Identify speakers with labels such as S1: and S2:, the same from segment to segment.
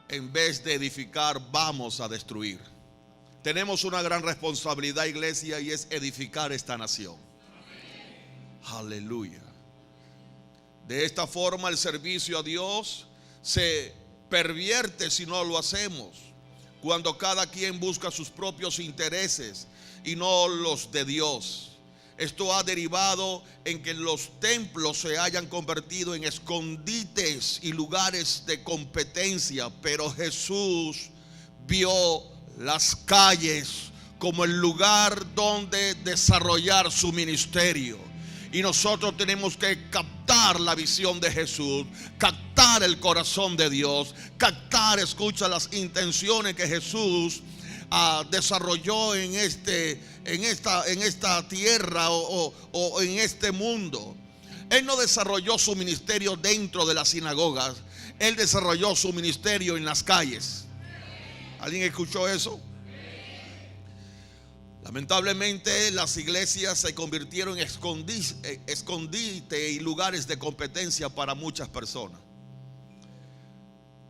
S1: en vez de edificar, vamos a destruir. Tenemos una gran responsabilidad, iglesia, y es edificar esta nación. Aleluya. De esta forma el servicio a Dios se pervierte si no lo hacemos, cuando cada quien busca sus propios intereses y no los de Dios. Esto ha derivado en que los templos se hayan convertido en escondites y lugares de competencia, pero Jesús vio las calles como el lugar donde desarrollar su ministerio. Y nosotros tenemos que captar la visión de Jesús, captar el corazón de Dios, captar, escucha, las intenciones que Jesús desarrolló en esta tierra o en este mundo. Él no desarrolló su ministerio dentro de las sinagogas, Él desarrolló su ministerio en las calles. ¿Alguien escuchó eso? Lamentablemente las iglesias se convirtieron en escondite y lugares de competencia para muchas personas.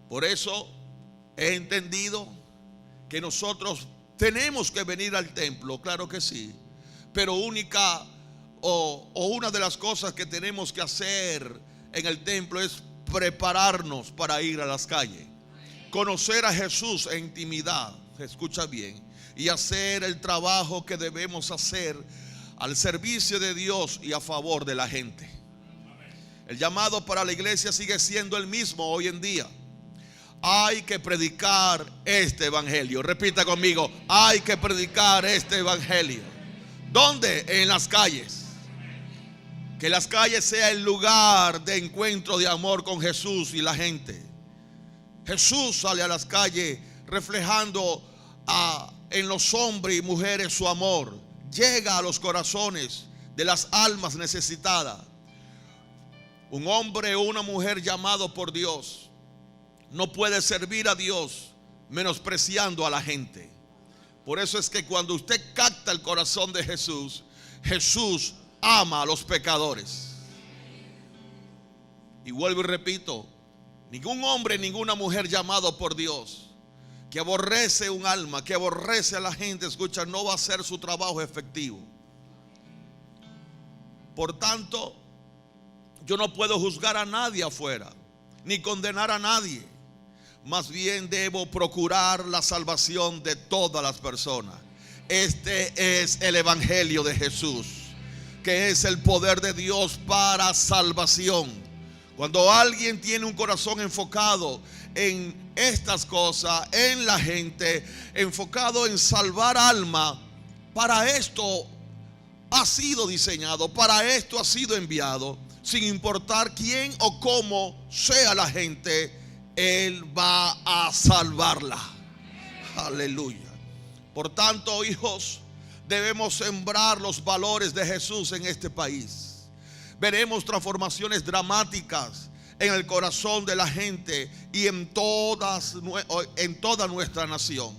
S1: Por eso he entendido que nosotros tenemos que venir al templo, claro que sí, pero una de las cosas que tenemos que hacer en el templo es prepararnos para ir a las calles, conocer a Jesús en intimidad, escucha bien, y hacer el trabajo que debemos hacer al servicio de Dios y a favor de la gente. El llamado para la iglesia sigue siendo el mismo hoy en día. Hay que predicar este evangelio. Repita conmigo: hay que predicar este evangelio. ¿Dónde? En las calles. Que las calles sea el lugar de encuentro de amor con Jesús y la gente. Jesús sale a las calles reflejando en los hombres y mujeres su amor. Llega a los corazones de las almas necesitadas. Un hombre o una mujer llamado por Dios no puede servir a Dios menospreciando a la gente. Por eso es que cuando usted capta el corazón de Jesús, Jesús ama a los pecadores. Y vuelvo y repito, ningún hombre, ninguna mujer llamado por Dios que aborrece un alma, que aborrece a la gente, escucha, no va a hacer su trabajo efectivo. Por tanto, yo no puedo juzgar a nadie afuera, ni condenar a nadie. Más bien debo procurar la salvación de todas las personas. Este es el evangelio de Jesús, que es el poder de Dios para salvación. Cuando alguien tiene un corazón enfocado en estas cosas, en la gente, enfocado en salvar alma, para esto ha sido diseñado, para esto ha sido enviado. Sin importar quién o cómo sea la gente, Él va a salvarla. Aleluya. Por tanto, hijos, debemos sembrar los valores de Jesús en este país. Veremos transformaciones dramáticas en el corazón de la gente y en toda nuestra nación.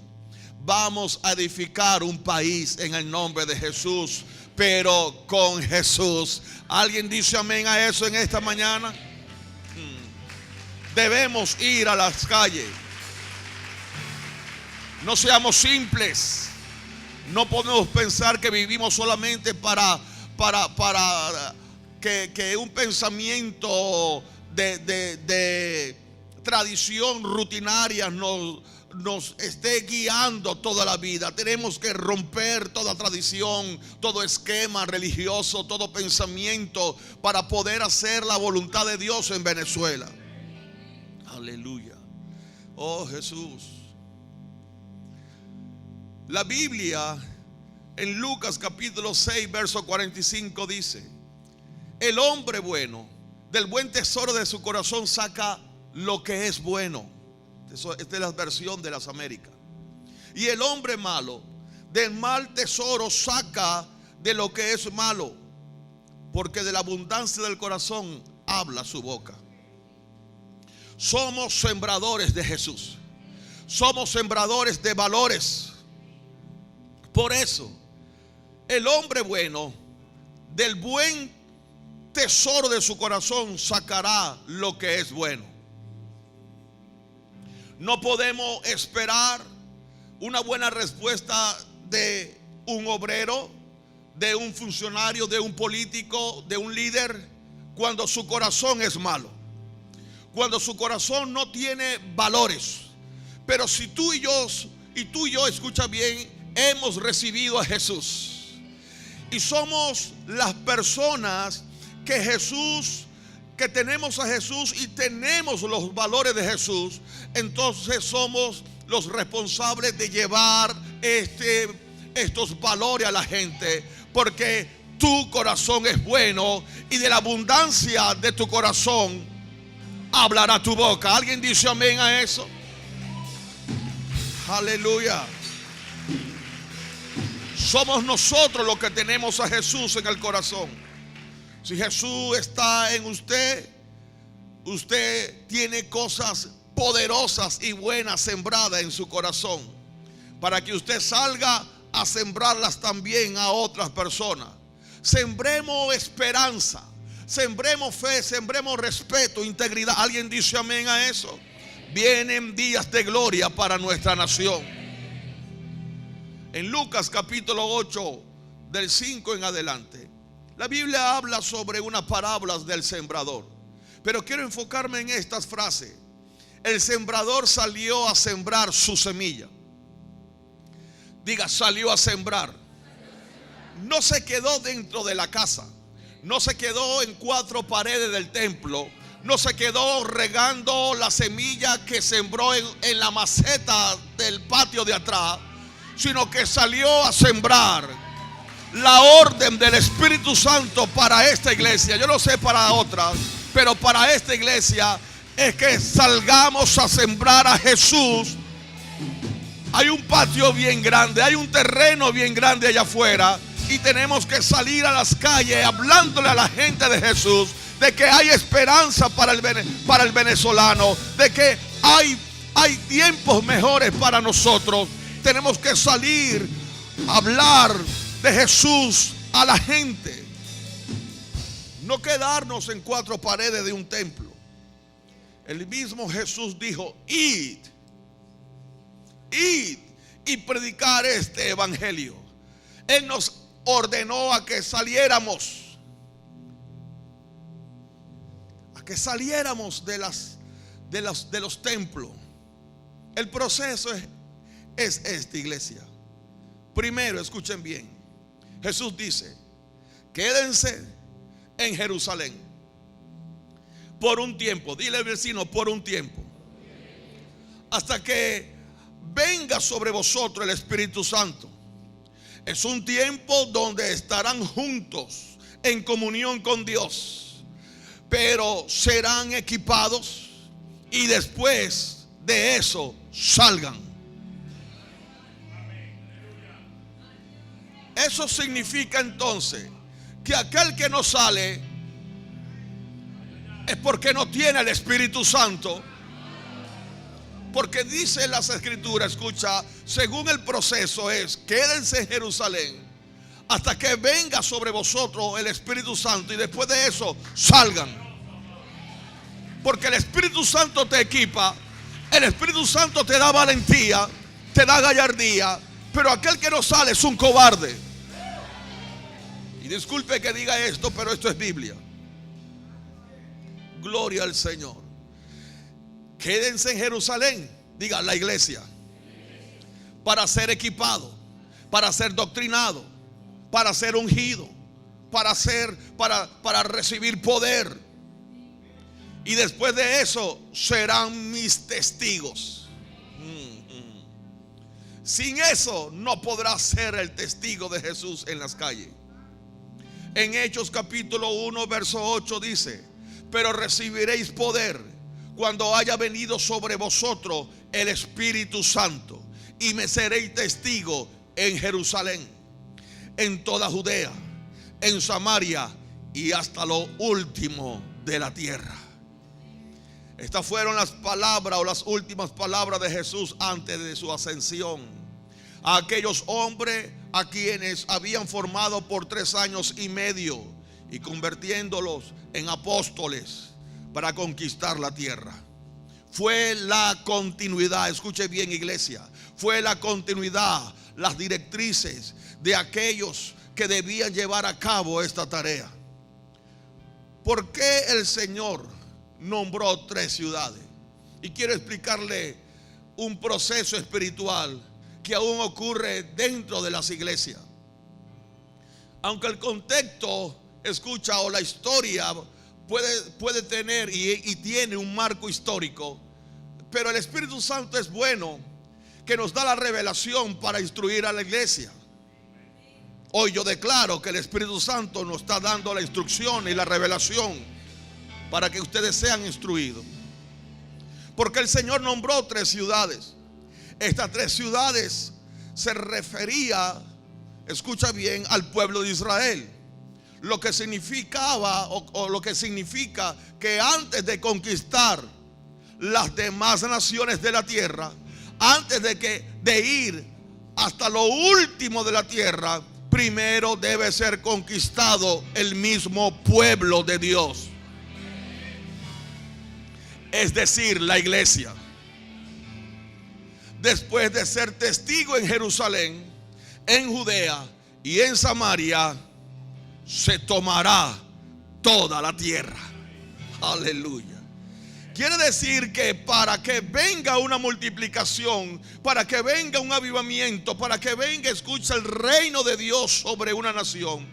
S1: Vamos a edificar un país en el nombre de Jesús, pero con Jesús. ¿Alguien dice amén a eso en esta mañana? Debemos ir a las calles. No seamos simples. No podemos pensar que vivimos solamente para que un pensamiento de tradición rutinaria nos esté guiando toda la vida. Tenemos que romper toda tradición, todo esquema religioso, todo pensamiento para poder hacer la voluntad de Dios en Venezuela. Aleluya. Oh Jesús. La Biblia en Lucas capítulo 6 verso 45 dice: el hombre bueno del buen tesoro de su corazón saca lo que es bueno. Esta es la versión de las Américas. Y el hombre malo del mal tesoro saca de lo que es malo, porque de la abundancia del corazón habla su boca. Somos sembradores de Jesús. Somos sembradores de valores. Por eso, el hombre bueno del buen tesoro de su corazón sacará lo que es bueno. No podemos esperar una buena respuesta de un obrero, de un funcionario, de un político, de un líder, cuando su corazón es malo, cuando su corazón no tiene valores. Pero si tú y yo, escucha bien, hemos recibido a Jesús y somos las personas que tenemos a Jesús y tenemos los valores de Jesús, entonces somos los responsables de llevar estos valores a la gente, porque tu corazón es bueno y de la abundancia de tu corazón hablará tu boca. ¿Alguien dice amén a eso? Aleluya. Somos nosotros los que tenemos a Jesús en el corazón. Si Jesús está en usted, usted tiene cosas poderosas y buenas sembradas en su corazón, para que usted salga a sembrarlas también a otras personas. Sembremos esperanza, sembremos fe, sembremos respeto, integridad. ¿Alguien dice amén a eso? Vienen días de gloria para nuestra nación. En Lucas capítulo 8, del 5 en adelante, la Biblia habla sobre unas parábolas del sembrador, pero quiero enfocarme en estas frases. El sembrador salió a sembrar su semilla. Diga, salió a sembrar. No se quedó dentro de la casa, no se quedó en cuatro paredes del templo, no se quedó regando la semilla que sembró en la maceta del patio de atrás, sino que salió a sembrar. La orden del Espíritu Santo para esta iglesia, yo no sé para otras, pero para esta iglesia es que salgamos a sembrar a Jesús. Hay un patio bien grande, hay un terreno bien grande allá afuera, y tenemos que salir a las calles hablándole a la gente de Jesús, de que hay esperanza para el venezolano, de que hay tiempos mejores para nosotros. Tenemos que salir a hablar de Jesús a la gente, no quedarnos en cuatro paredes de un templo. El mismo Jesús dijo: id y predicar este evangelio. Él nos ordenó a que saliéramos de los templos. El proceso es esta, iglesia. Primero, escuchen bien, Jesús dice: quédense en Jerusalén por un tiempo. Dile al vecino: por un tiempo, hasta que venga sobre vosotros el Espíritu Santo. Es un tiempo donde estarán juntos en comunión con Dios, pero serán equipados y después de eso salgan. Eso significa entonces que aquel que no sale es porque no tiene el Espíritu Santo. Porque dice las Escrituras, escucha, según el proceso es: quédense en Jerusalén hasta que venga sobre vosotros el Espíritu Santo, y después de eso salgan. Porque el Espíritu Santo te equipa, el Espíritu Santo te da valentía, te da gallardía, pero aquel que no sale es un cobarde. Y disculpe que diga esto, pero esto es Biblia. Gloria al Señor. Quédense en Jerusalén, diga la iglesia, para ser equipado, para ser doctrinado, para ser ungido, para recibir poder. Y después de eso serán mis testigos. Sin eso no podrás ser el testigo de Jesús en las calles. En Hechos capítulo 1 verso 8 dice: pero recibiréis poder cuando haya venido sobre vosotros el Espíritu Santo, y me seréis testigo en Jerusalén, en toda Judea, en Samaria y hasta lo último de la tierra. Estas fueron las palabras, o las últimas palabras de Jesús antes de su ascensión a aquellos hombres a quienes habían formado por 3 años y medio y convirtiéndolos en apóstoles para conquistar la tierra. fue la continuidad. Escuche bien, iglesia, fue la continuidad, las directrices de aquellos que debían llevar a cabo esta tarea. ¿Por qué el Señor nombró 3 ciudades? Y quiero explicarle un proceso espiritual que aún ocurre dentro de las iglesias. Aunque el contexto, escucha, o la historia puede tener y tiene un marco histórico, pero el Espíritu Santo es bueno, que nos da la revelación para instruir a la iglesia. Hoy yo declaro que el Espíritu Santo nos está dando la instrucción y la revelación para que ustedes sean instruidos. Porque el Señor nombró 3 ciudades. Estas 3 ciudades se refería, escucha bien, al pueblo de Israel. Lo que significaba o lo que significa que antes de conquistar las demás naciones de la tierra, antes de ir hasta lo último de la tierra, primero debe ser conquistado el mismo pueblo de Dios, es decir, la iglesia. Después de ser testigo en Jerusalén, en Judea y en Samaria, se tomará toda la tierra. Aleluya. Quiere decir que para que venga una multiplicación, para que venga un avivamiento, para que venga, escucha, el reino de Dios sobre una nación,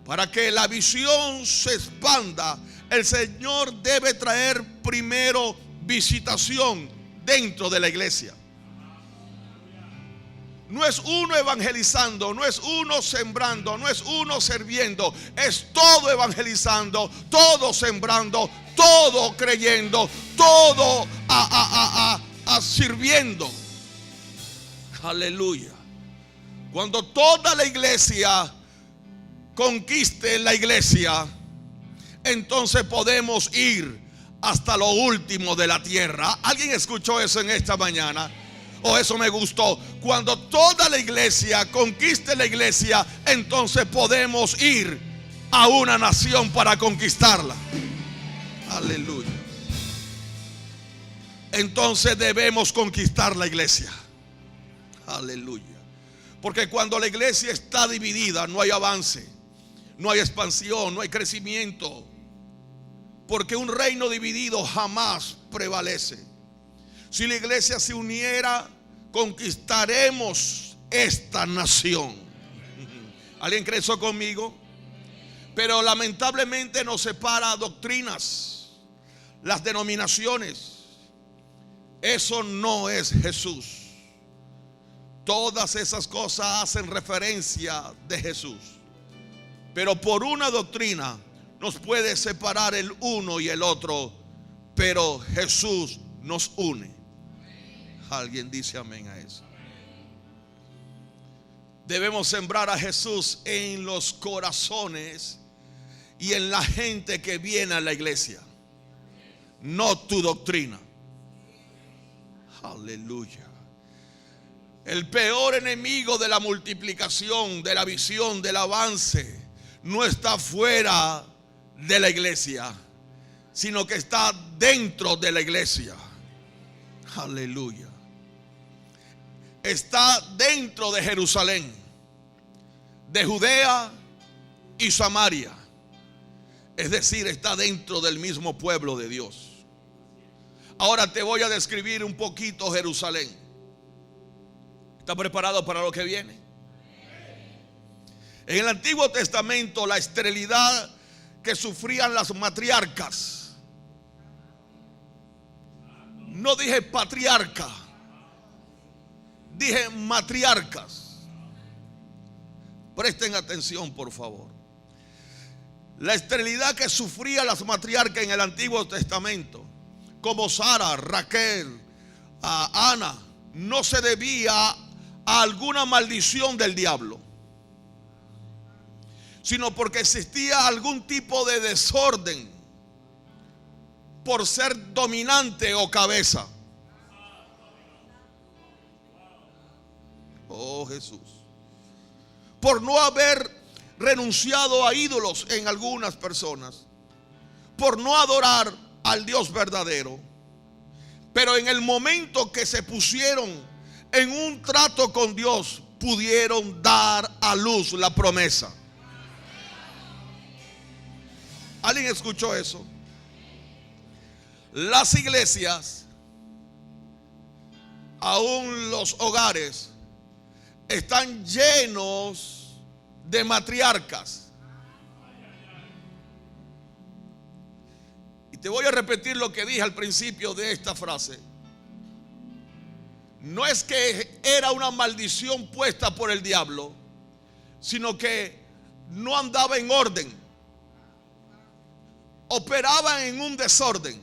S1: para que la visión se expanda, el Señor debe traer primero visitación dentro de la iglesia. No es uno evangelizando, no es uno sembrando, no es uno sirviendo, es todo evangelizando, todo sembrando, todo creyendo, todo sirviendo. Aleluya. Cuando toda la iglesia conquiste la iglesia, entonces podemos ir hasta lo último de la tierra. ¿Alguien escuchó eso en esta mañana? Oh, eso me gustó. Cuando toda la iglesia conquiste la iglesia, entonces podemos ir a una nación para conquistarla. Aleluya. Entonces debemos conquistar la iglesia. Aleluya. Porque cuando la iglesia está dividida, no hay avance, no hay expansión, no hay crecimiento. Porque un reino dividido jamás prevalece. Si la iglesia se uniera, conquistaremos esta nación. ¿Alguien cree eso conmigo? Pero lamentablemente nos separa doctrinas, las denominaciones. Eso no es Jesús. Todas esas cosas hacen referencia de Jesús. Pero por una doctrina nos puede separar el uno y el otro, pero Jesús nos une. Alguien dice amén a eso. Debemos sembrar a Jesús en los corazones y en la gente que viene a la iglesia, no tu doctrina. Aleluya. El peor enemigo de la multiplicación, de la visión, del avance, no está fuera de la iglesia, sino que está dentro de la iglesia. Aleluya. Está dentro de Jerusalén, de Judea y Samaria. Es decir, está dentro del mismo pueblo de Dios. Ahora te voy a describir un poquito Jerusalén. ¿Está preparado para lo que viene? En el Antiguo Testamento, la esterilidad que sufrían las matriarcas, no dije patriarca, dije matriarcas. Presten atención, por favor. La esterilidad que sufrían las matriarcas en el Antiguo Testamento, como Sara, Raquel, Ana, no se debía a alguna maldición del diablo, sino porque existía algún tipo de desorden por ser dominante o cabeza. Oh Jesús. Por no haber renunciado a ídolos en algunas personas, por no adorar al Dios verdadero, Pero en el momento que se pusieron en un trato con Dios, pudieron dar a luz la promesa. ¿Alguien escuchó eso? Las iglesias, aún los hogares, están llenos de matriarcas. Y te voy a repetir lo que dije al principio de esta frase. No es que era una maldición puesta por el diablo, sino que no andaba en orden, operaban en un desorden.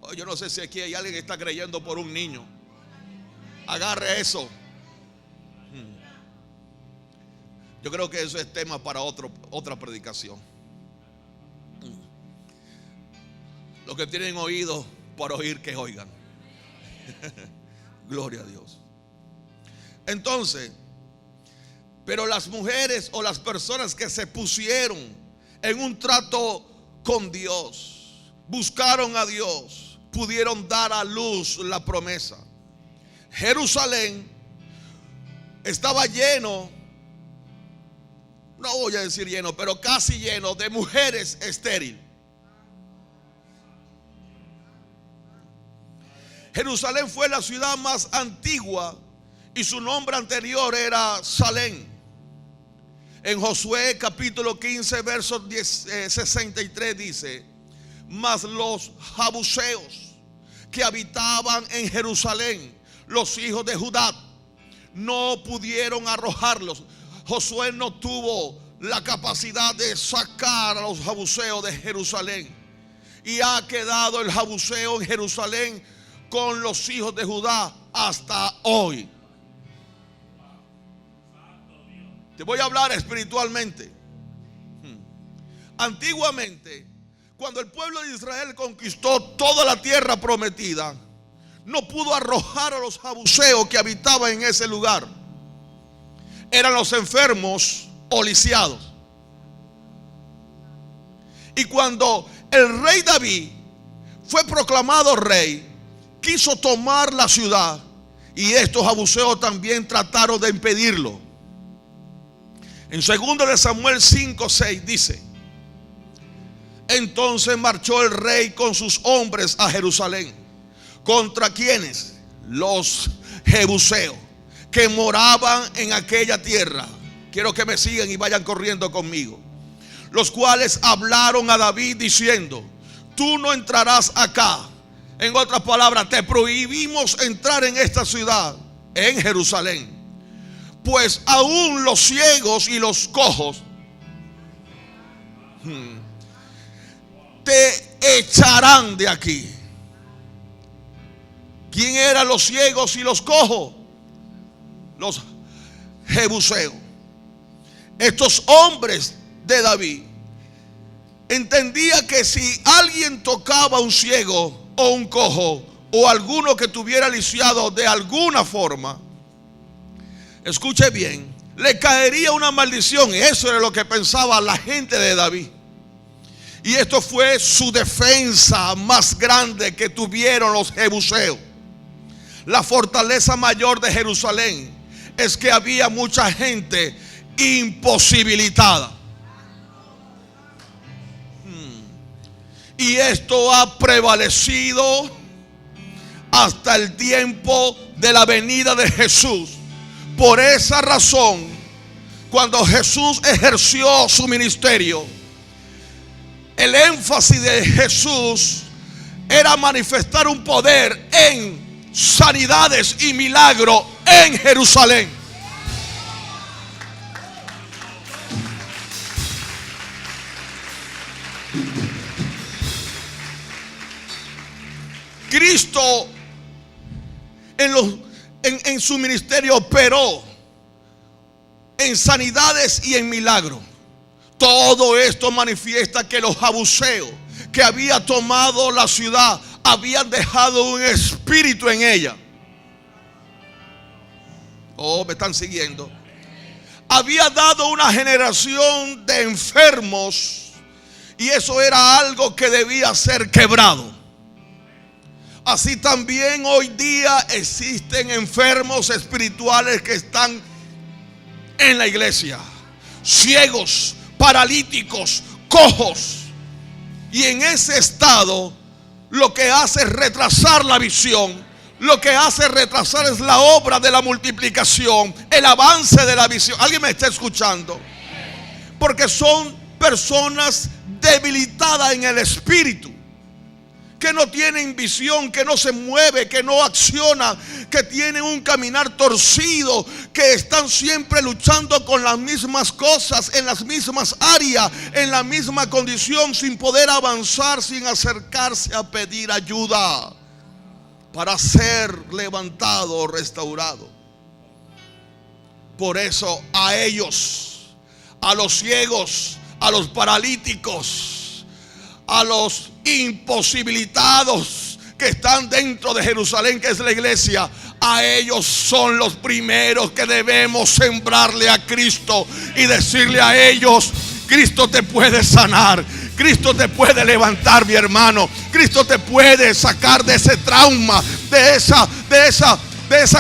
S1: Oh, yo no sé si aquí hay alguien que está creyendo por un niño. Agarre eso. Yo creo que eso es tema para otra predicación. Los que tienen oídos por oír, que oigan. Gloria a Dios. Entonces, pero las mujeres o las personas que se pusieron en un trato con Dios, buscaron a Dios, pudieron dar a luz la promesa. Jerusalén estaba lleno, no voy a decir lleno, pero casi lleno de mujeres estériles. Jerusalén fue la ciudad más antigua y su nombre anterior era Salem. En Josué capítulo 15 verso 63 dice: mas los Jebuseos que habitaban en Jerusalén, los hijos de Judá, no pudieron arrojarlos. Josué no tuvo la capacidad de sacar a los Jebuseos de Jerusalén, y ha quedado el Jebuseo en Jerusalén con los hijos de Judá hasta hoy. Te voy a hablar espiritualmente. Antiguamente, cuando el pueblo de Israel conquistó toda la tierra prometida, no pudo arrojar a los jebuseos que habitaban en ese lugar. Eran los enfermos o lisiados. Y cuando el rey David fue proclamado rey, quiso tomar la ciudad, y estos jebuseos también trataron de impedirlo. En 2 de Samuel 5:6 dice: entonces marchó el rey con sus hombres a Jerusalén. ¿Contra quiénes? Los jebuseos que moraban en aquella tierra. Quiero que me sigan y vayan corriendo conmigo. Los cuales hablaron a David diciendo: tú no entrarás acá. En otras palabras, te prohibimos entrar en esta ciudad, en Jerusalén, pues aún los ciegos y los cojos te echarán de aquí. ¿Quién eran los ciegos y los cojos? Los jebuseos. Estos hombres de David entendía que si alguien tocaba a un ciego o un cojo o alguno que tuviera lisiado de alguna forma, escuche bien, le caería una maldición. Y eso era lo que pensaba la gente de David. Y esto fue su defensa más grande que tuvieron los jebuseos. La fortaleza mayor de Jerusalén es que había mucha gente imposibilitada. Y esto ha prevalecido hasta el tiempo de la venida de Jesús. Por esa razón, cuando Jesús ejerció su ministerio, el énfasis de Jesús era manifestar un poder en sanidades y milagros en Jerusalén. Cristo en su ministerio operó en sanidades y en milagros. Todo esto manifiesta que los jebuseos que había tomado la ciudad habían dejado un espíritu en ella. Oh, me están siguiendo. Había dado una generación de enfermos, y eso era algo que debía ser quebrado. así también hoy día existen enfermos espirituales que están en la iglesia, ciegos, paralíticos, cojos. Y en ese estado lo que hace es retrasar la visión. Lo que hace retrasar es la obra de la multiplicación, el avance de la visión. ¿Alguien me está escuchando? Porque son personas debilitadas en el espíritu, que no tienen visión, que no se mueve, que no acciona, que tienen un caminar torcido, que están siempre luchando con las mismas cosas, en las mismas áreas, en la misma condición, sin poder avanzar, sin acercarse a pedir ayuda para ser levantado o restaurado. Por eso a ellos, a los ciegos, a los paralíticos, a los imposibilitados que están dentro de Jerusalén, que es la iglesia, a ellos son los primeros que debemos sembrarle a Cristo y decirle a ellos: Cristo te puede sanar, Cristo te puede levantar, mi hermano. Cristo te puede sacar de ese trauma, de esa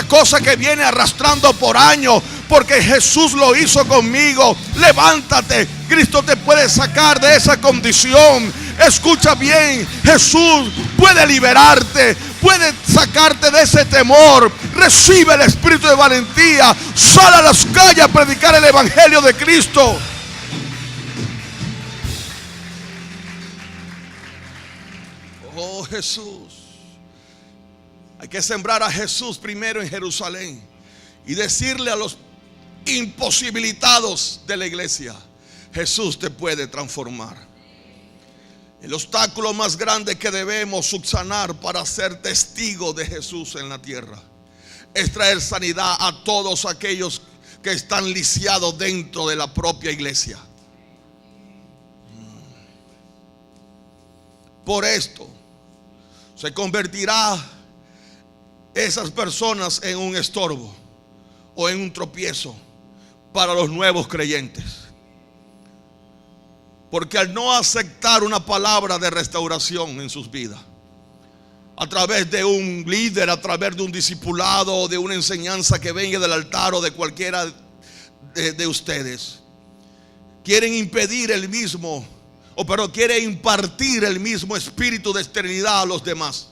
S1: cosa que viene arrastrando por años, porque Jesús lo hizo conmigo. Levántate, Cristo te puede sacar de esa condición. Escucha bien, Jesús puede liberarte, puede sacarte de ese temor. Recibe el espíritu de valentía, sal a las calles a predicar el evangelio de Cristo. Oh Jesús, hay que sembrar a Jesús primero en Jerusalén y decirle a los imposibilitados de la iglesia: Jesús te puede transformar. El obstáculo más grande que debemos subsanar para ser testigos de Jesús en la tierra es traer sanidad a todos aquellos que están lisiados dentro de la propia iglesia. Por esto se convertirá esas personas en un estorbo o en un tropiezo para los nuevos creyentes. Porque al no aceptar una palabra de restauración en sus vidas, a través de un líder, a través de un discipulado o de una enseñanza que venga del altar o de cualquiera de ustedes, quieren impedir el mismo, pero quiere impartir el mismo espíritu de esterilidad a los demás.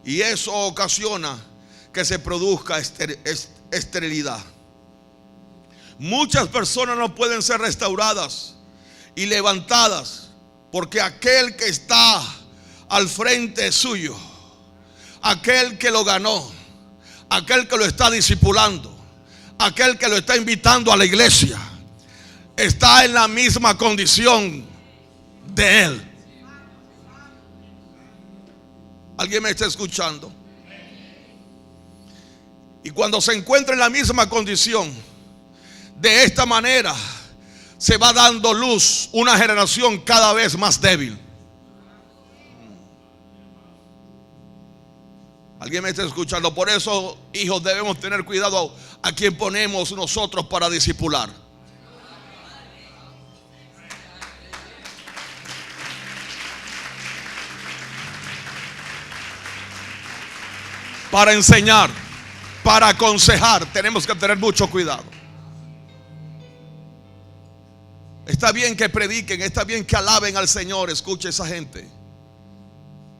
S1: Y eso ocasiona que se produzca esterilidad. Muchas personas no pueden ser restauradas y levantadas porque aquel que está al frente suyo, aquel que lo ganó, aquel que lo está discipulando, aquel que lo está invitando a la iglesia, está en la misma condición de él. ¿Alguien me está escuchando? Y cuando se encuentra en la misma condición, de esta manera se va dando luz una generación cada vez más débil. ¿Alguien me está escuchando? Por eso, hijos, debemos tener cuidado a quien ponemos nosotros para discipular. Para enseñar, para aconsejar, tenemos que tener mucho cuidado. Está bien que prediquen, está bien que alaben al Señor, escuche esa gente,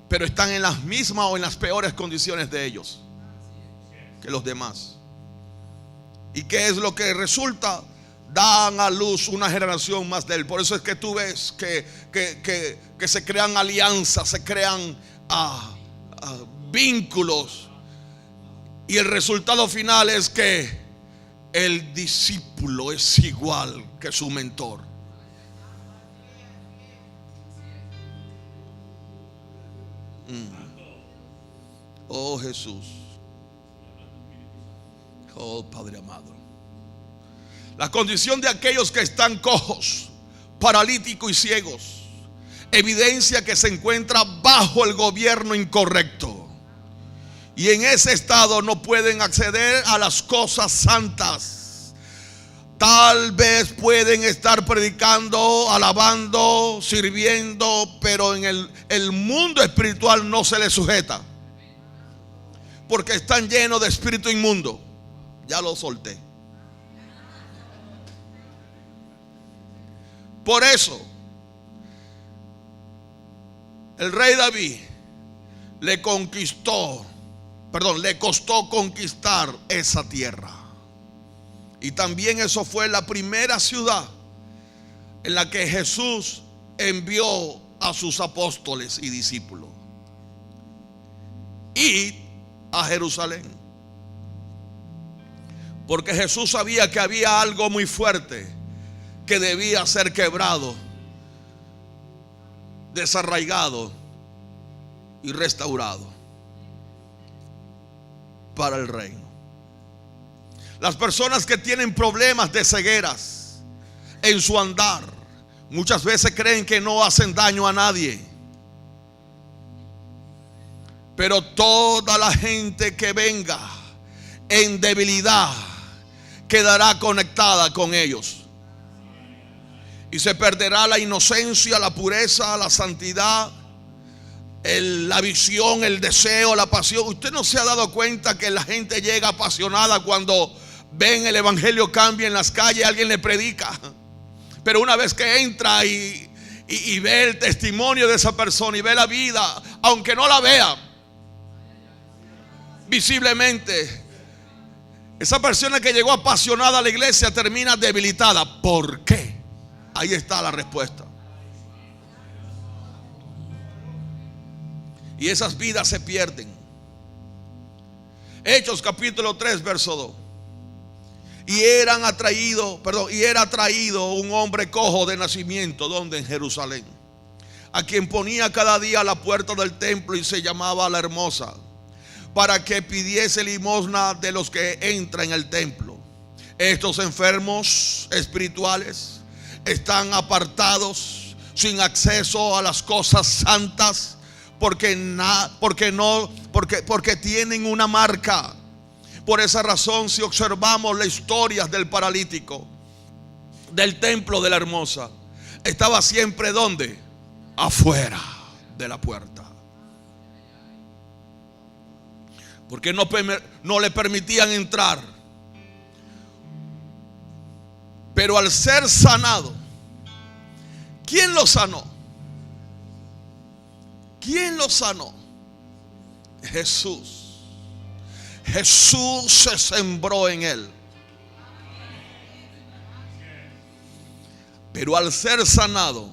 S1: pero están en las mismas o en las peores condiciones de ellos que los demás. ¿Y qué es lo que resulta? Dan a luz una generación más de él. Por eso es que tú ves que se crean alianzas, se crean vínculos, y el resultado final es que el discípulo es igual que su mentor. Oh Jesús, oh Padre amado, la condición de aquellos que están cojos, paralíticos y ciegos evidencia que se encuentra bajo el gobierno incorrecto. Y en ese estado no pueden acceder a las cosas santas. Tal vez pueden estar predicando, alabando, sirviendo, pero en el mundo espiritual no se les sujeta, porque están llenos de espíritu inmundo. Ya lo solté. Por eso el rey David le costó conquistar esa tierra. Y también eso fue la primera ciudad en la que Jesús envió a sus apóstoles y discípulos. Y a Jerusalén. Porque Jesús sabía que había algo muy fuerte que debía ser quebrado, desarraigado y restaurado para el reino. Las personas que tienen problemas de cegueras en su andar muchas veces creen que no hacen daño a nadie, pero toda la gente que venga en debilidad quedará conectada con ellos. Y se perderá la inocencia, la pureza, la santidad, la visión, el deseo, la pasión. Usted no se ha dado cuenta que la gente llega apasionada cuando ven el evangelio cambia en las calles, alguien le predica. Pero una vez que entra y ve el testimonio de esa persona y ve la vida, aunque no la vea visiblemente, esa persona que llegó apasionada a la iglesia termina debilitada. ¿Por qué? Ahí está la respuesta. Y esas vidas se pierden. Hechos capítulo 3 verso 2. Y era traído un hombre cojo de nacimiento, donde en Jerusalén, a quien ponía cada día a la puerta del templo y se llamaba la Hermosa, para que pidiese limosna de los que entran en el templo. Estos enfermos espirituales están apartados, sin acceso a las cosas santas, porque tienen una marca. Por esa razón, si observamos la historia del paralítico del templo de la Hermosa, estaba siempre ¿dónde? Afuera de la puerta, porque no le permitían entrar. Pero al ser sanado, ¿quién lo sanó? ¿Quién lo sanó? Jesús. Jesús se sembró en él. Pero al ser sanado,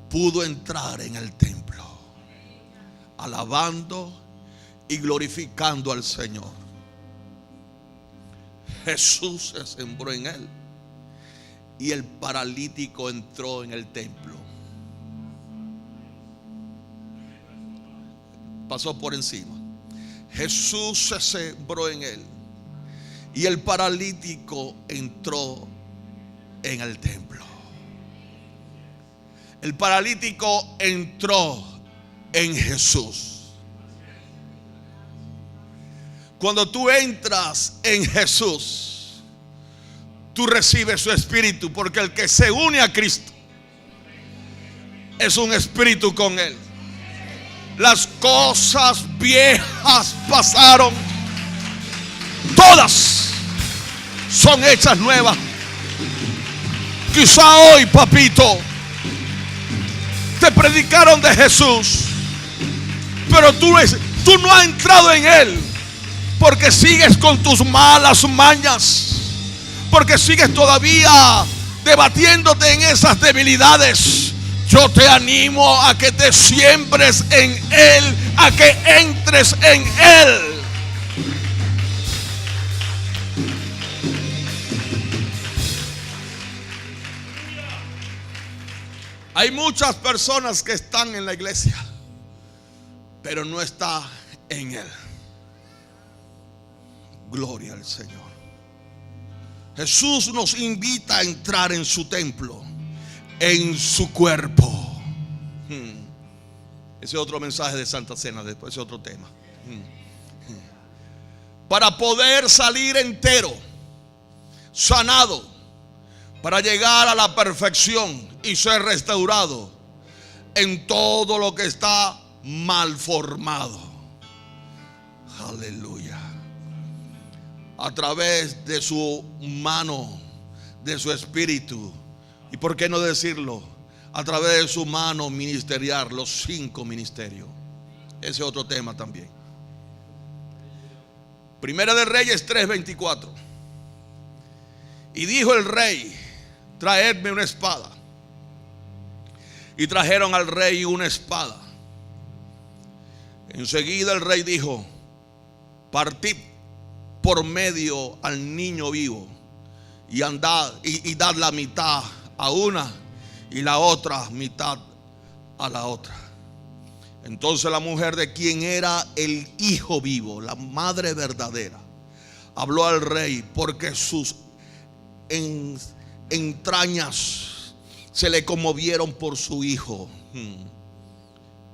S1: pudo entrar en el templo, alabando y glorificando al Señor. Jesús se sembró en él. Y el paralítico entró en el templo. Pasó por encima. Jesús se sembró en él. Y el paralítico entró en el templo. El paralítico entró en Jesús. Cuando tú entras en Jesús, tú recibes su espíritu, porque el que se une a Cristo es un espíritu con él. Las cosas viejas pasaron, todas son hechas nuevas. Quizá hoy, papito, te predicaron de Jesús, pero tú no has entrado en él, porque sigues con tus malas mañas, porque sigues todavía debatiéndote en esas debilidades. Yo te animo a que te siembres en él, a que entres en él. Hay muchas personas que están en la iglesia, pero no está en él. Gloria al Señor. Jesús nos invita a entrar en su templo, en su cuerpo. Ese es otro mensaje de Santa Cena, después es otro tema. Para poder salir entero, sanado, para llegar a la perfección y ser restaurado en todo lo que está mal formado. Aleluya. A través de su mano, de su espíritu, y por qué no decirlo, a través de su mano ministerial, los 5 ministerios. Ese es otro tema también. Primera de Reyes 3:24. Y dijo el rey: traedme una espada. Y trajeron al rey una espada. Enseguida el rey dijo: partid por medio al niño vivo y andad y dad la mitad a una y la otra mitad a la otra. Entonces la mujer de quien era el hijo vivo, la madre verdadera, habló al rey porque sus entrañas se le conmovieron por su hijo,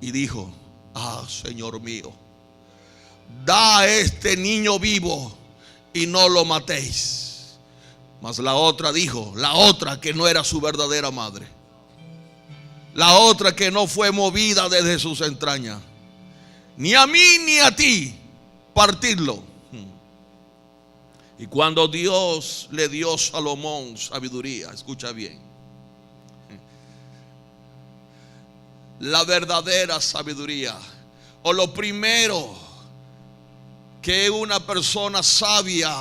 S1: y dijo: ah, Señor mío, da a este niño vivo y no lo matéis. Mas la otra dijo, la otra que no era su verdadera madre, la otra que no fue movida desde sus entrañas: ni a mí ni a ti partirlo. Y cuando Dios le dio a Salomón sabiduría, escucha bien, la verdadera sabiduría, o lo primero que una persona sabia,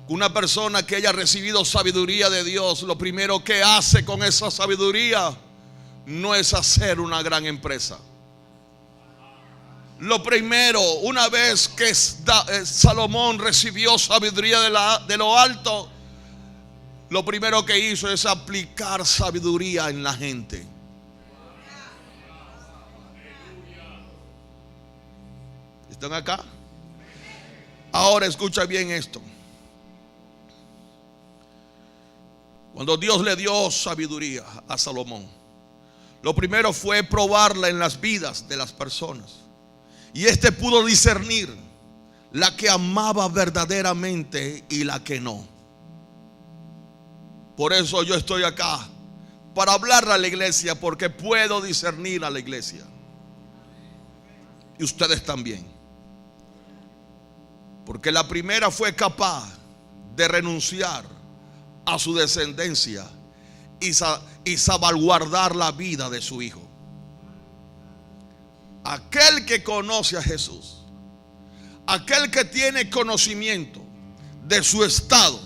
S1: una persona que haya recibido sabiduría de Dios, lo primero que hace con esa sabiduría no es hacer una gran empresa. Lo primero, una vez que Salomón recibió sabiduría de lo alto, lo primero que hizo es aplicar sabiduría en la gente. ¿Están acá? Ahora escucha bien esto. Cuando Dios le dio sabiduría a Salomón, lo primero fue probarla en las vidas de las personas. Y pudo discernir la que amaba verdaderamente y la que no. Por eso yo estoy acá, para hablarle a la iglesia, porque puedo discernir a la iglesia. Y ustedes también. Porque la primera fue capaz de renunciar a su descendencia y salvaguardar la vida de su hijo. Aquel que conoce a Jesús, aquel que tiene conocimiento de su estado,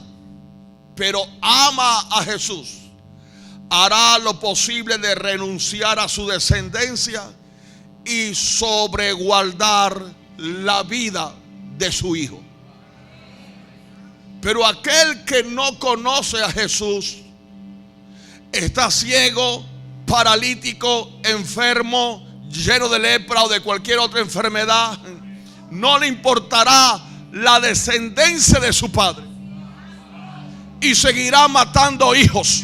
S1: pero ama a Jesús, hará lo posible de renunciar a su descendencia y sobreguardar la vida de su hijo. Pero aquel que no conoce a Jesús está ciego, paralítico, enfermo, lleno de lepra o de cualquier otra enfermedad. No le importará la descendencia de su padre y seguirá matando hijos.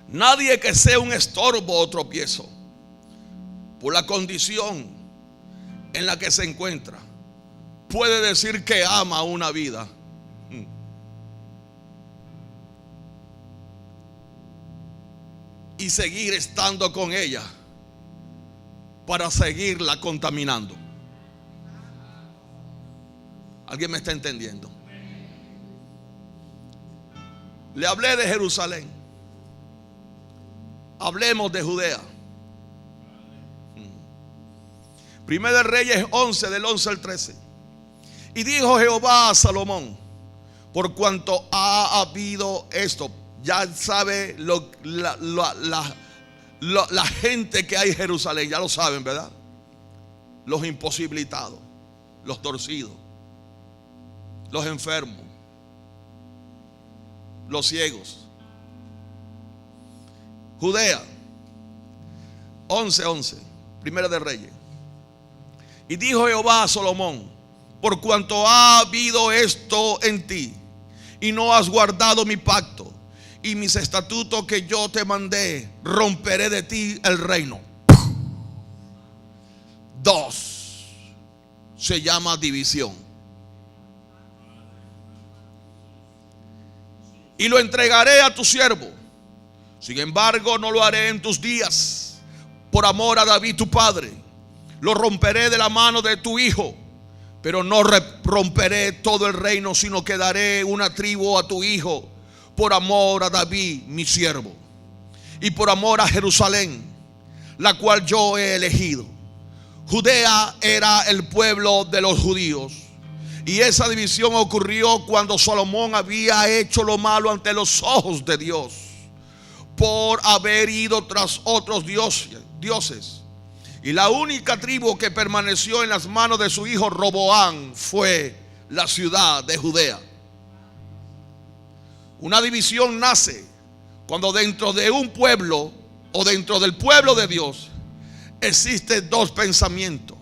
S1: Nadie que sea un estorbo o tropiezo por la condición en la que se encuentra puede decir que ama una vida y seguir estando con ella para seguirla contaminando. ¿Alguien me está entendiendo? Le hablé de Jerusalén. Hablemos de Judea. Primera de Reyes 11, del 11 al 13. Y dijo Jehová a Salomón: por cuanto ha habido esto, ya sabe la gente que hay en Jerusalén, ya lo saben, ¿verdad? Los imposibilitados, los torcidos, los enfermos, los ciegos. Judea 11:11, Primera de Reyes. Y dijo Jehová a Salomón: por cuanto ha habido esto en ti y no has guardado mi pacto y mis estatutos que yo te mandé, romperé de ti el reino. 2 se llama división. Y lo entregaré a tu siervo. Sin embargo, no lo haré en tus días, por amor a David tu padre. Lo romperé de la mano de tu hijo, pero no romperé todo el reino, sino que daré una tribu a tu hijo, por amor a David mi siervo, y por amor a Jerusalén, la cual yo he elegido. Judea era el pueblo de los judíos, y esa división ocurrió cuando Salomón había hecho lo malo ante los ojos de Dios, por haber ido tras otros dioses. Y la única tribu que permaneció en las manos de su hijo Roboam fue la ciudad de Judea. Una división nace cuando dentro de un pueblo o dentro del pueblo de Dios existen 2 pensamientos,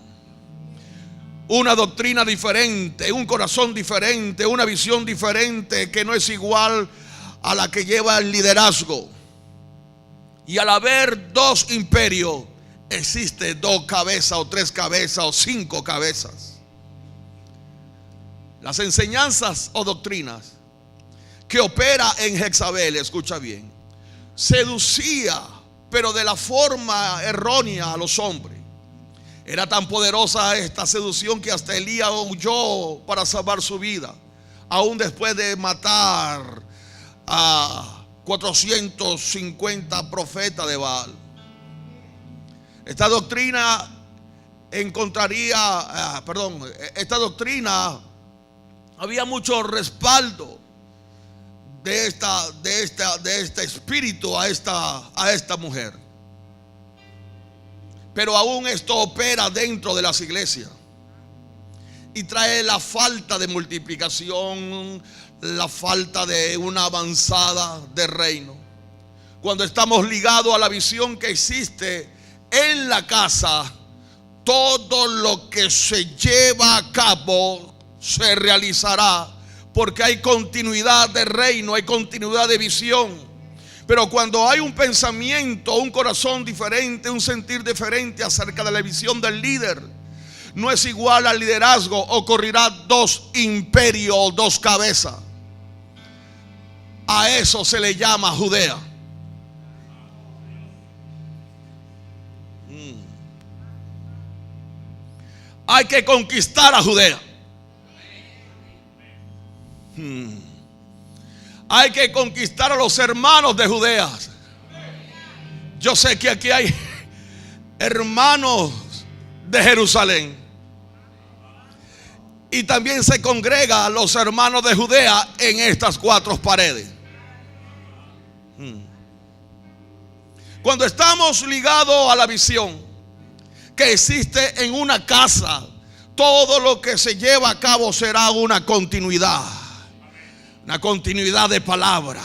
S1: una doctrina diferente, un corazón diferente, una visión diferente que no es igual a la que lleva el liderazgo. Y al haber 2 imperios, existe 2 cabezas o 3 cabezas o 5 cabezas. Las enseñanzas o doctrinas que opera en Jezabel, escucha bien, seducía, pero de la forma errónea, a los hombres. Era tan poderosa esta seducción que hasta Elías huyó para salvar su vida, aún después de matar a 450 profetas de Baal. Esta doctrina esta doctrina había mucho respaldo de este espíritu a esta mujer. Pero aún esto opera dentro de las iglesias y trae la falta de multiplicación, la falta de una avanzada de reino. Cuando estamos ligados a la visión que existe en la casa, todo lo que se lleva a cabo se realizará, porque hay continuidad de reino, hay continuidad de visión. Pero cuando hay un pensamiento, un corazón diferente, un sentir diferente acerca de la visión del líder, no es igual al liderazgo, ocurrirá 2 imperios, 2 cabezas. A eso se le llama Judea. Hay que conquistar a Judea. Hay que conquistar a los hermanos de Judea. Yo sé que aquí hay hermanos de Jerusalén, y también se congregan los hermanos de Judea en estas 4 paredes. Cuando estamos ligados a la visión que existe en una casa, todo lo que se lleva a cabo será una continuidad de palabra,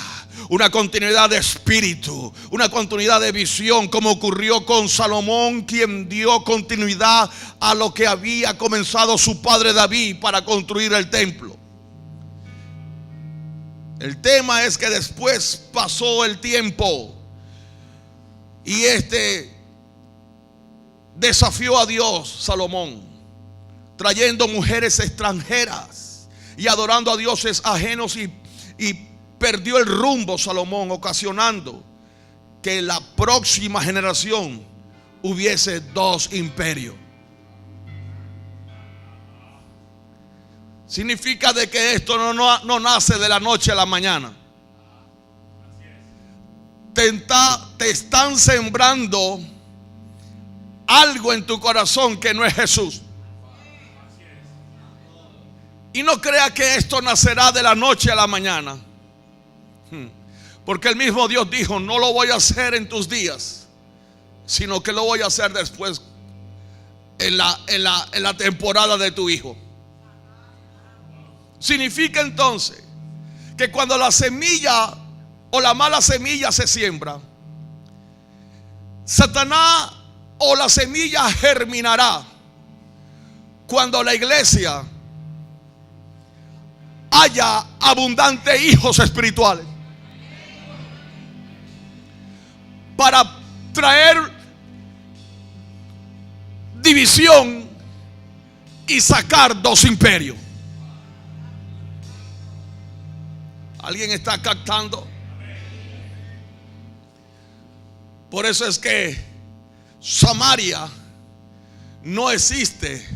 S1: una continuidad de espíritu, una continuidad de visión, como ocurrió con Salomón, quien dio continuidad a lo que había comenzado su padre David para construir el templo. El tema es que después pasó el tiempo y desafió a Dios Salomón, trayendo mujeres extranjeras y adorando a dioses ajenos, y perdió el rumbo Salomón, ocasionando que en la próxima generación hubiese 2 imperios. Significa de que esto no nace de la noche a la mañana. Te están sembrando algo en tu corazón que no es Jesús. Y no crea que esto nacerá de la noche a la mañana, porque el mismo Dios dijo: no lo voy a hacer en tus días, sino que lo voy a hacer después, en la temporada de tu hijo. Significa entonces que cuando la semilla o la mala semilla se siembra, Satanás o la semilla germinará cuando la iglesia haya abundantes hijos espirituales. para traer división y sacar dos imperios. ¿Alguien está captando? Por eso es que Samaria no existe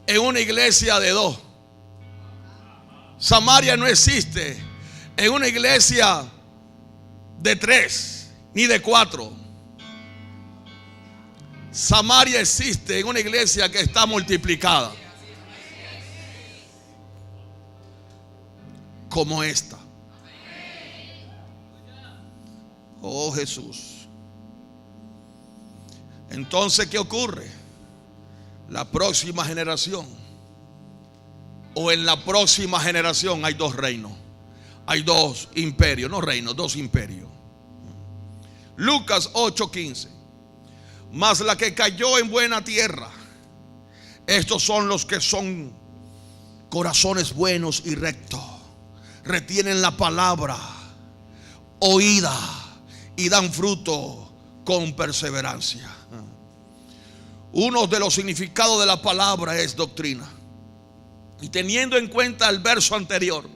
S1: en una iglesia de dos. Samaria no existe en una iglesia de tres ni de cuatro. Samaria existe en una iglesia que está multiplicada, como esta. Oh Jesús. Entonces, ¿qué ocurre? La próxima generación, o en la próxima generación, hay dos reinos, hay dos imperios, no reinos, dos imperios. Lucas 8:15. Mas la que cayó en buena tierra, estos son los que son corazones buenos y rectos, retienen la palabra oída y dan fruto con perseverancia. Uno de los significados de la palabra es doctrina. Y teniendo en cuenta el verso anterior,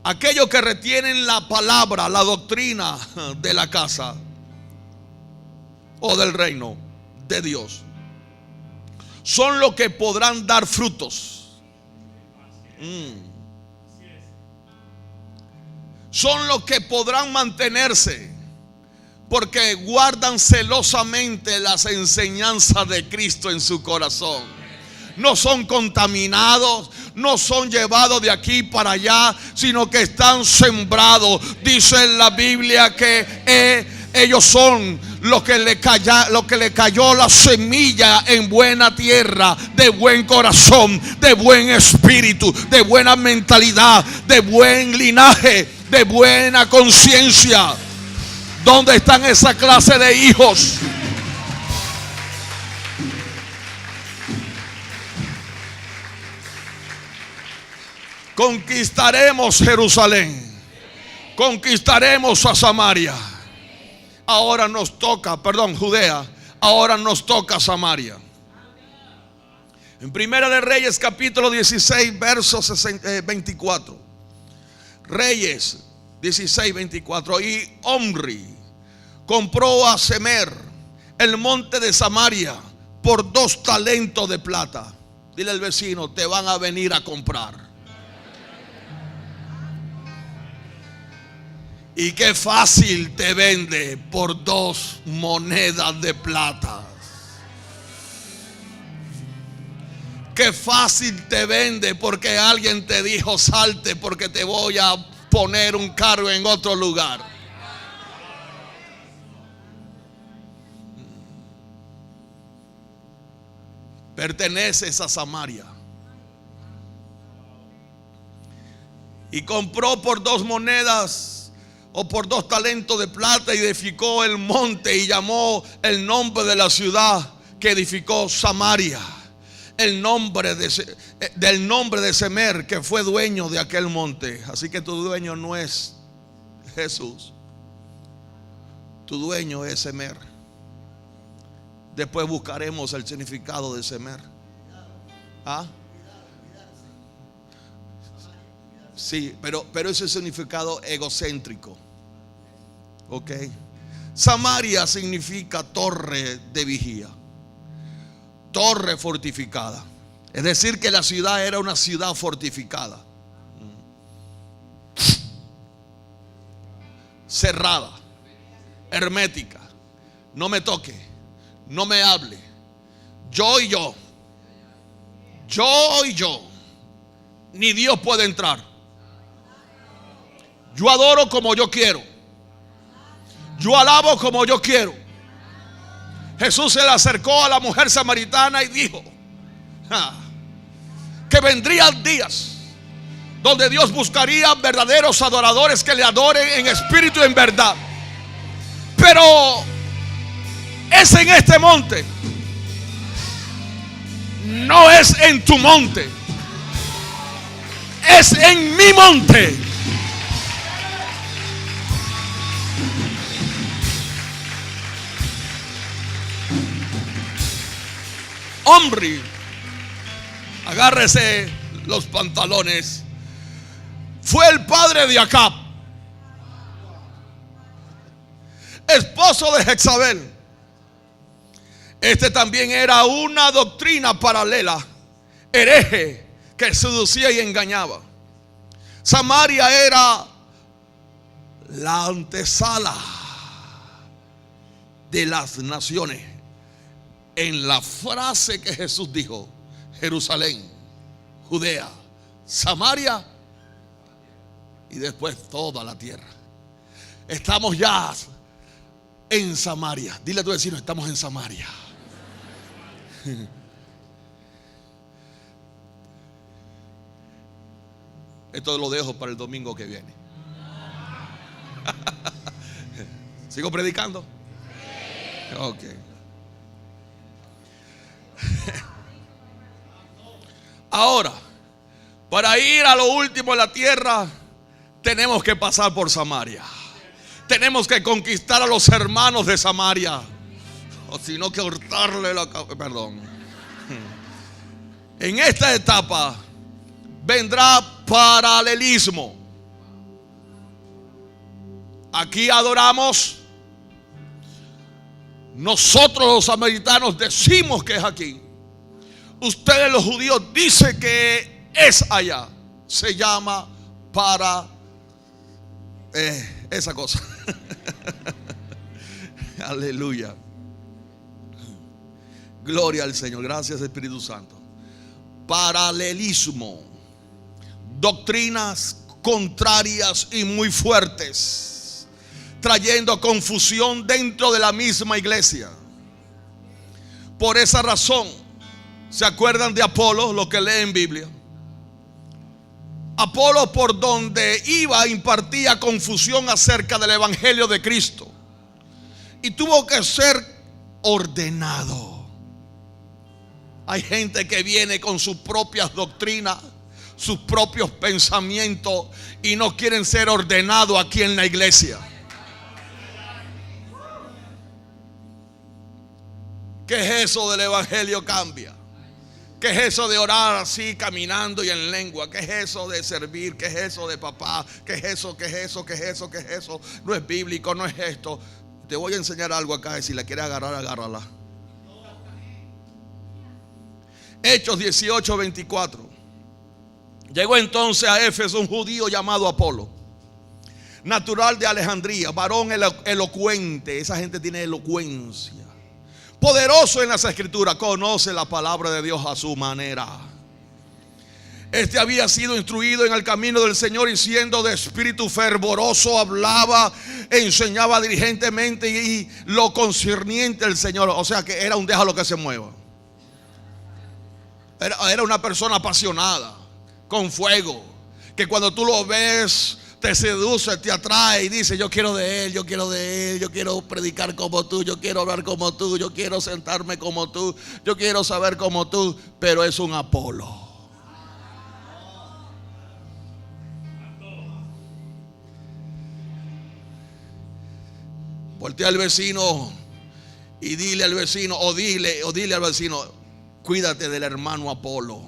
S1: aquellos que retienen la palabra, la doctrina de la casa o del reino de Dios, son los que podrán dar frutos. Son los que podrán mantenerse, porque guardan celosamente las enseñanzas de Cristo en su corazón. No son contaminados, no son llevados de aquí para allá, sino que están sembrados. Dice la Biblia que ellos son los que le cayó la semilla en buena tierra, de buen corazón, de buen espíritu, de buena mentalidad, de buen linaje, de buena conciencia. ¿Dónde están esa clase de hijos? Conquistaremos Jerusalén, conquistaremos a Samaria. Ahora nos toca, Judea, ahora nos toca Samaria. En Primera de Reyes capítulo 16 versos 24. Reyes 16:24. Y Omri compró a Semer el monte de Samaria por 2 talentos de plata. Dile al vecino, te van a venir a comprar. Y qué fácil te vende por 2 monedas de plata. Qué fácil te vende porque alguien te dijo salte porque te voy a poner un cargo en otro lugar. Perteneces a Samaria. Y compró por 2 monedas o por 2 talentos de plata y edificó el monte y llamó el nombre de la ciudad que edificó Samaria, el nombre del nombre de Semer, que fue dueño de aquel monte. Así que tu dueño no es Jesús, tu dueño es Semer. Después buscaremos el significado de Semer. ¿Ah? Sí, pero ese significado egocéntrico. Ok. Samaria significa torre de vigía, torre fortificada. Es decir, que la ciudad era una ciudad fortificada, cerrada, hermética. No me toque, no me hable. Yo y yo. Yo y yo. Ni Dios puede entrar. Yo adoro como yo quiero. Yo alabo como yo quiero. Jesús se le acercó a la mujer samaritana y dijo que vendrían días donde Dios buscaría verdaderos adoradores que le adoren en espíritu y en verdad. Pero es en este monte, no es en tu monte, es en mi monte. Omri, agárrese los pantalones, fue el padre de Acab, esposo de Jezabel. Este también era una doctrina paralela, hereje, que seducía y engañaba. Samaria era la antesala de las naciones. En la frase que Jesús dijo: Jerusalén, Judea, Samaria y después toda la tierra. Estamos ya en Samaria. Dile a tu vecino: estamos en Samaria. Esto lo dejo para el domingo que viene. ¿Sigo predicando? Ok. Ahora, para ir a lo último de la tierra, tenemos que pasar por Samaria. Tenemos que conquistar a los hermanos de Samaria, o si no, que cortarle la cabeza. Perdón. En esta etapa vendrá paralelismo. Aquí adoramos. Nosotros los samaritanos decimos que es aquí. Ustedes los judíos dicen que es allá. Se llama esa cosa. Aleluya. Gloria al Señor. Gracias, Espíritu Santo. Paralelismo. Doctrinas contrarias y muy fuertes, trayendo confusión dentro de la misma iglesia. Por esa razón, ¿se acuerdan de Apolo? Lo que leen en Biblia. Apolo, por donde iba, impartía confusión acerca del evangelio de Cristo, y tuvo que ser ordenado. Hay gente que viene con sus propias doctrinas, sus propios pensamientos, y no quieren ser ordenados aquí en la iglesia. ¿Qué es eso del evangelio cambia? ¿Qué es eso de orar así, caminando y en lengua? ¿Qué es eso de servir? ¿Qué es eso de papá? ¿Qué es eso? ¿Qué es eso? ¿Qué es eso? ¿Qué es eso? No es bíblico, no es esto. Te voy a enseñar algo acá, y si la quieres agarrar, agárrala. Hechos 18:24. Llegó entonces a Éfeso un judío llamado Apolo, natural de Alejandría, varón elocuente. Esa gente tiene elocuencia, poderoso en las escrituras, conoce la palabra de Dios a su manera. Este había sido instruido en el camino del Señor, y siendo de espíritu fervoroso, hablaba, enseñaba diligentemente y lo concerniente al Señor. O sea que era un déjalo que se mueva. Era una persona apasionada, con fuego, que cuando tú lo ves te seduce, te atrae y dice: yo quiero de él, yo quiero de él, yo quiero predicar como tú, yo quiero hablar como tú, yo quiero sentarme como tú, yo quiero saber como tú. Pero es un Apolo. Voltea al vecino y dile al vecino, o dile al vecino: cuídate del hermano Apolo,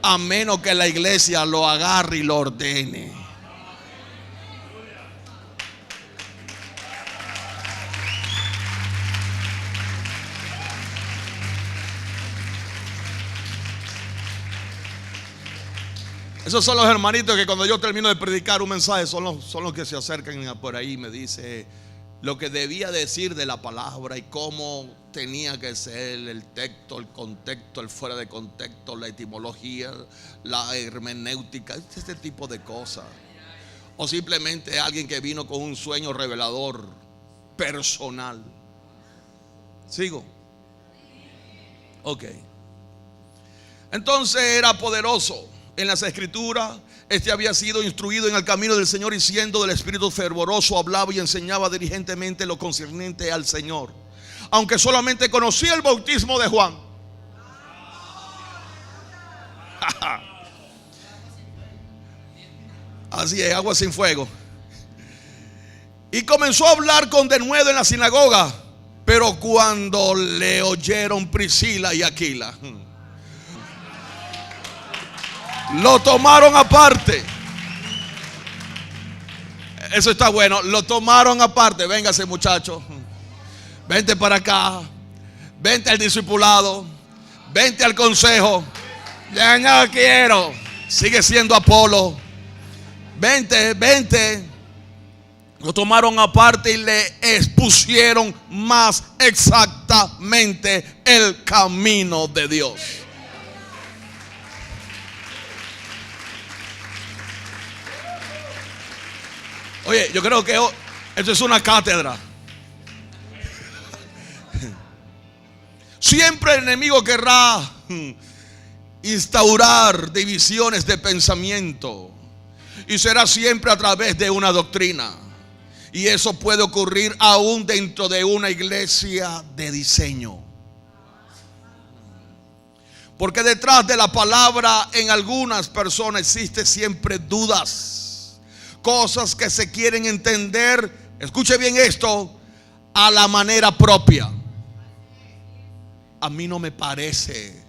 S1: a menos que la iglesia lo agarre y lo ordene. Esos son los hermanitos que cuando yo termino de predicar un mensaje son los que se acercan por ahí y me dice lo que debía decir de la palabra y cómo tenía que ser el texto, el contexto, el fuera de contexto, la etimología, la hermenéutica, este tipo de cosas. O simplemente alguien que vino con un sueño revelador personal. ¿Sigo? Ok. Entonces era poderoso en las escrituras. Este había sido instruido en el camino del Señor, y siendo del espíritu fervoroso, hablaba y enseñaba diligentemente lo concerniente al Señor, aunque solamente conocía el bautismo de Juan. Así es, agua sin fuego. Y comenzó a hablar con denuedo en la sinagoga, Pero cuando le oyeron Priscila y Aquila, lo tomaron aparte. Eso está bueno. Lo tomaron aparte. Véngase, muchacho. Vente para acá. Vente al discipulado. Vente al consejo. Ya no quiero. Sigue siendo Apolo. Vente, vente. Lo tomaron aparte y le expusieron más exactamente el camino de Dios. Oye, yo creo que esto es una cátedra. Siempre el enemigo querrá instaurar divisiones de pensamiento, y será siempre a través de una doctrina. Y eso puede ocurrir aún dentro de una iglesia de diseño. Porque detrás de la palabra en algunas personas existe siempre dudas, cosas que se quieren entender, escuche bien esto, a la manera propia. A mí no me parece.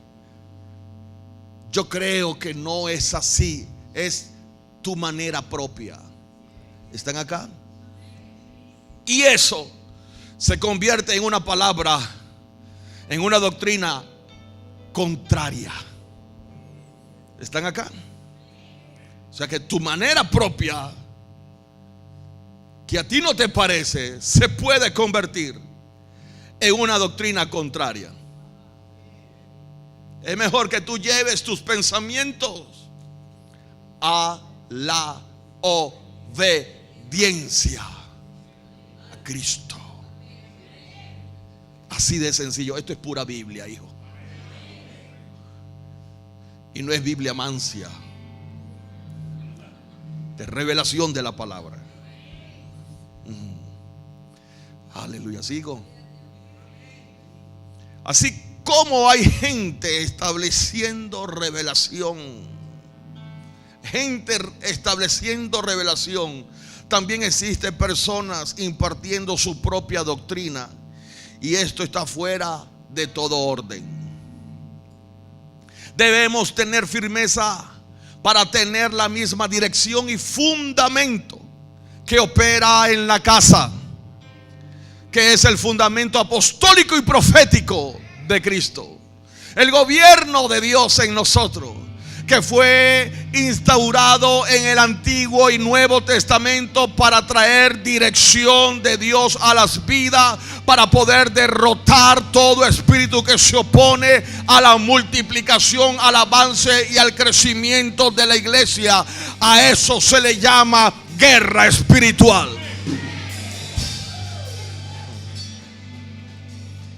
S1: Yo creo que no es así. Es tu manera propia. ¿Están acá? Y eso se convierte en una palabra, en una doctrina contraria. ¿Están acá? O sea que tu manera propia, que a ti no te parece, se puede convertir en una doctrina contraria. Es mejor que tú lleves tus pensamientos a la obediencia a Cristo. Así de sencillo. Esto es pura Biblia, hijo. Y no es Biblia mancia, de revelación de la palabra. Aleluya, sigo. Así como hay gente estableciendo revelación, también existen personas impartiendo su propia doctrina, y esto está fuera de todo orden. Debemos tener firmeza para tener la misma dirección y fundamento que opera en la casa, que es el fundamento apostólico y profético de Cristo, el gobierno de Dios en nosotros, que fue instaurado en el Antiguo y Nuevo Testamento para traer dirección de Dios a las vidas, para poder derrotar todo espíritu que se opone a la multiplicación, al avance y al crecimiento de la iglesia. A eso se le llama guerra espiritual.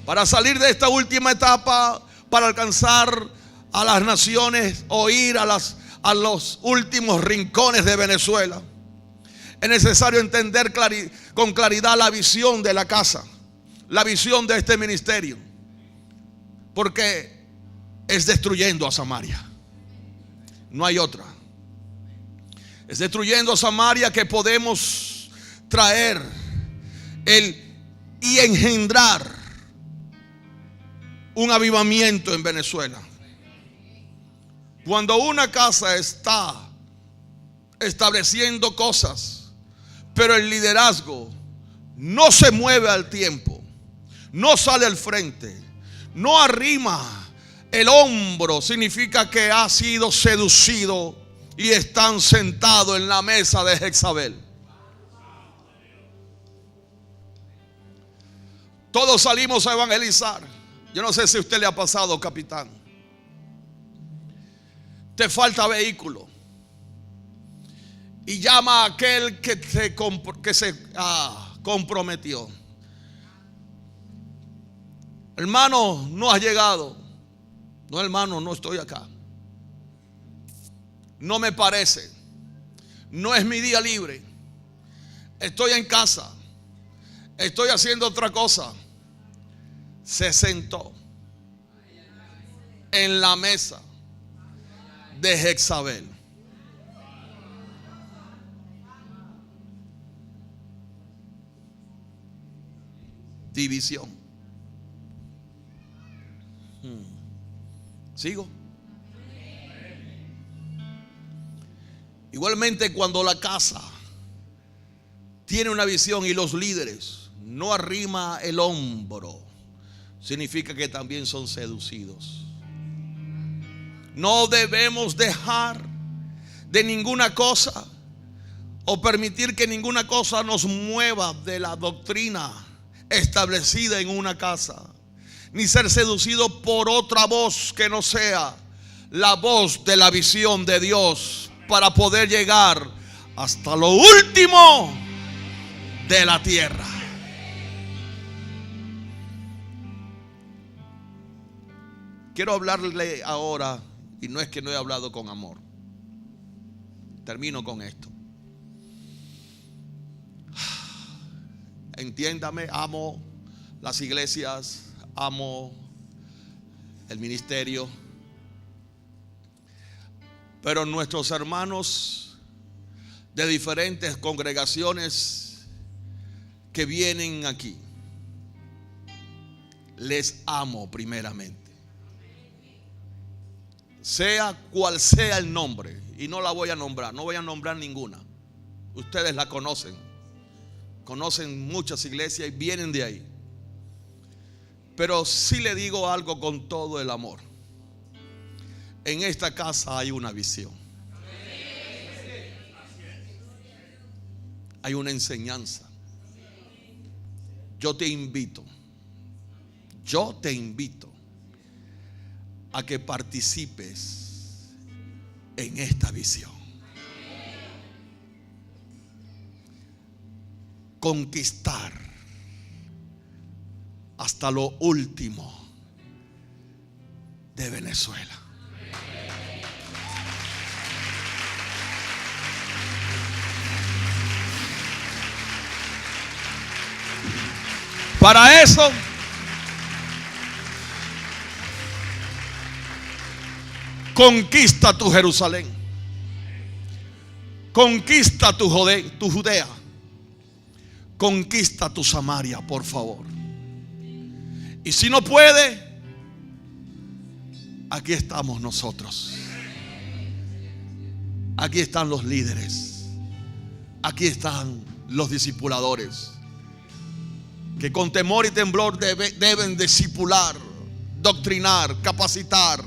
S1: Para salir de esta última etapa, para alcanzar a las naciones o ir a los últimos rincones de Venezuela, es necesario entender con claridad la visión de la casa, la visión de este ministerio, porque es destruyendo a Samaria. No hay otra. Es destruyendo a Samaria que podemos traer y engendrar un avivamiento en Venezuela. Cuando una casa está estableciendo cosas, pero el liderazgo no se mueve al tiempo, no sale al frente, no arrima el hombro, significa que ha sido seducido y están sentados en la mesa de Jezabel. Todos salimos a evangelizar. Yo no sé si a usted le ha pasado, capitán. Te falta vehículo y llama a aquel que se comprometió. Hermano, no has llegado. No, hermano, no estoy acá. No me parece. No es mi día libre. Estoy en casa. Estoy haciendo otra cosa. Se sentó en la mesa de Jezabel. División. ¿Sigo? Igualmente, cuando la casa tiene una visión y los líderes no arrima el hombro, significa que también son seducidos. No debemos dejar de ninguna cosa o permitir que ninguna cosa nos mueva de la doctrina establecida en una casa, ni ser seducido por otra voz que no sea la voz de la visión de Dios, para poder llegar hasta lo último de la tierra. Quiero hablarle ahora, y no es que no he hablado con amor. Termino con esto. Entiéndame, amo las iglesias, amo el ministerio, pero nuestros hermanos de diferentes congregaciones que vienen aquí, les amo primeramente. Sea cual sea el nombre, y no la voy a nombrar, no voy a nombrar ninguna. Ustedes la conocen. Conocen muchas iglesias y vienen de ahí. Pero sí le digo algo con todo el amor. En esta casa hay una visión. Hay una enseñanza. Yo te invito a que participes en esta visión. Conquistar hasta lo último de Venezuela. Para eso conquista tu Jerusalén, conquista tu Judea, conquista tu Samaria, por favor. Y si no puede, aquí estamos nosotros. Aquí están los líderes. Aquí están los discipuladores, que con temor y temblor deben discipular, doctrinar, capacitar.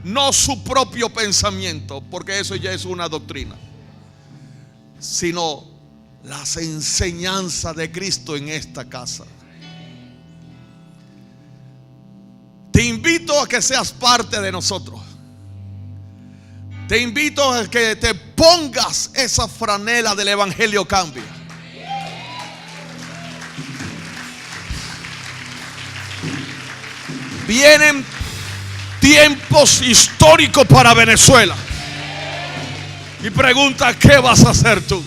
S1: No su propio pensamiento, porque eso ya es una doctrina, sino las enseñanzas de Cristo en esta casa. Te invito a que seas parte de nosotros. Te invito a que te pongas esa franela del Evangelio Cambia. Vienen tiempos históricos para Venezuela. Y pregunta, ¿qué vas a hacer tú?